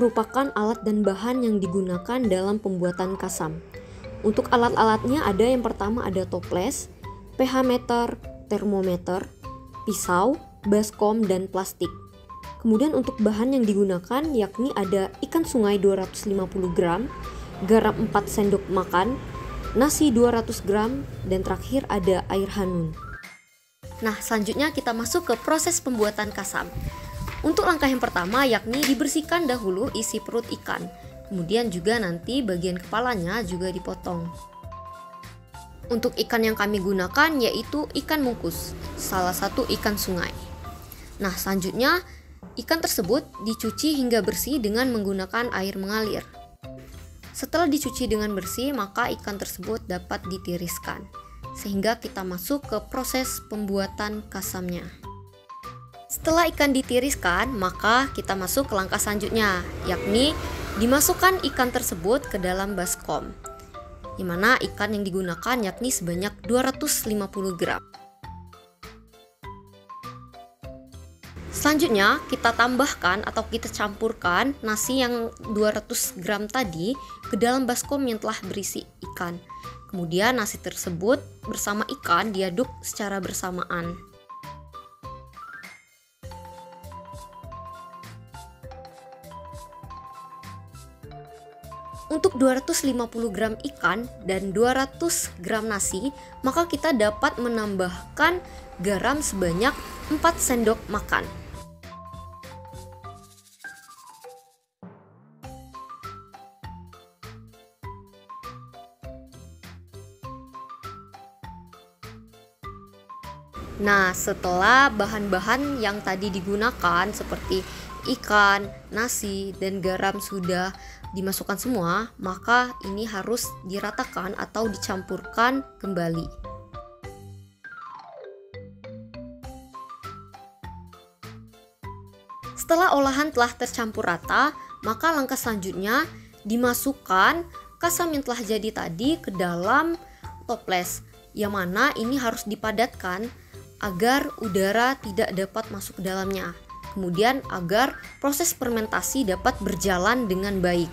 merupakan alat dan bahan yang digunakan dalam pembuatan kasam. Untuk alat-alatnya ada yang pertama ada toples, pH meter, termometer, pisau, baskom, dan plastik. Kemudian untuk bahan yang digunakan yakni ada ikan sungai 250 gram, garam 4 sendok makan, nasi 200 gram, dan terakhir ada air hanun. Nah, selanjutnya kita masuk ke proses pembuatan kasam. Untuk langkah yang pertama yakni dibersihkan dahulu isi perut ikan. Kemudian juga nanti bagian kepalanya juga dipotong. Untuk ikan yang kami gunakan yaitu ikan mungkus, salah satu ikan sungai. Nah, selanjutnya ikan tersebut dicuci hingga bersih dengan menggunakan air mengalir. Setelah dicuci dengan bersih, maka ikan tersebut dapat ditiriskan. Sehingga kita masuk ke proses pembuatan kasamnya. Setelah ikan ditiriskan, maka kita masuk ke langkah selanjutnya, yakni dimasukkan ikan tersebut ke dalam baskom, di mana ikan yang digunakan yakni sebanyak 250 gram. Selanjutnya kita tambahkan atau kita campurkan nasi yang 200 gram tadi ke dalam baskom yang telah berisi ikan. Kemudian nasi tersebut bersama ikan diaduk secara bersamaan. Untuk 250 gram ikan dan 200 gram nasi, maka kita dapat menambahkan garam sebanyak 4 sendok makan. Nah, setelah bahan-bahan yang tadi digunakan seperti ikan, nasi, dan garam sudah dimasukkan semua, maka ini harus diratakan atau dicampurkan kembali. Setelah olahan telah tercampur rata, maka langkah selanjutnya dimasukkan kasam yang telah jadi tadi ke dalam toples, yang mana ini harus dipadatkan agar udara tidak dapat masuk ke dalamnya. Kemudian agar proses fermentasi dapat berjalan dengan baik.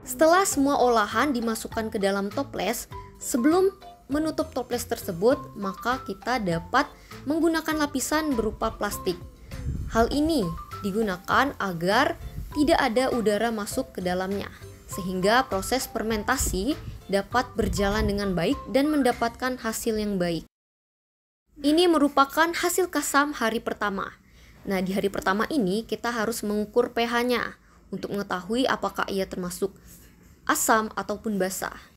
Setelah semua olahan dimasukkan ke dalam toples, sebelum menutup toples tersebut, maka kita dapat menggunakan lapisan berupa plastik. Hal ini digunakan agar tidak ada udara masuk ke dalamnya, sehingga proses fermentasi dapat berjalan dengan baik dan mendapatkan hasil yang baik. Ini merupakan hasil kasam hari pertama. Nah, di hari pertama ini kita harus mengukur pH-nya untuk mengetahui apakah ia termasuk asam ataupun basah.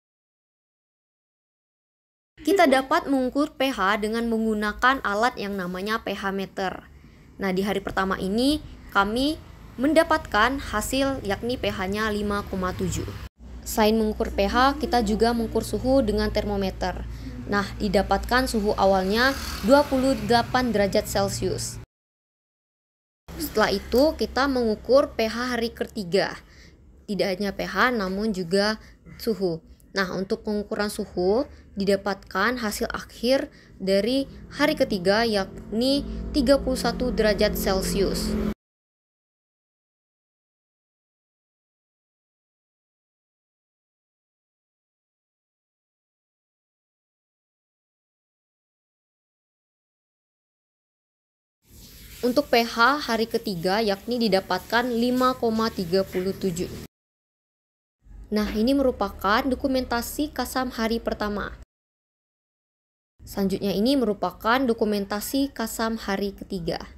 Kita dapat mengukur pH dengan menggunakan alat yang namanya pH meter. Nah, di hari pertama ini kami mendapatkan hasil yakni pH-nya 5,7. Selain mengukur pH, kita juga mengukur suhu dengan termometer. Nah, didapatkan suhu awalnya 28 derajat Celcius. Setelah itu, kita mengukur pH hari ketiga. Tidak hanya pH, namun juga suhu. Nah, untuk pengukuran suhu didapatkan hasil akhir dari hari ketiga yakni 31 derajat Celcius. Untuk pH hari ketiga yakni didapatkan 5,37. Nah, ini merupakan dokumentasi kasam hari pertama. Selanjutnya ini merupakan dokumentasi kasam hari ketiga.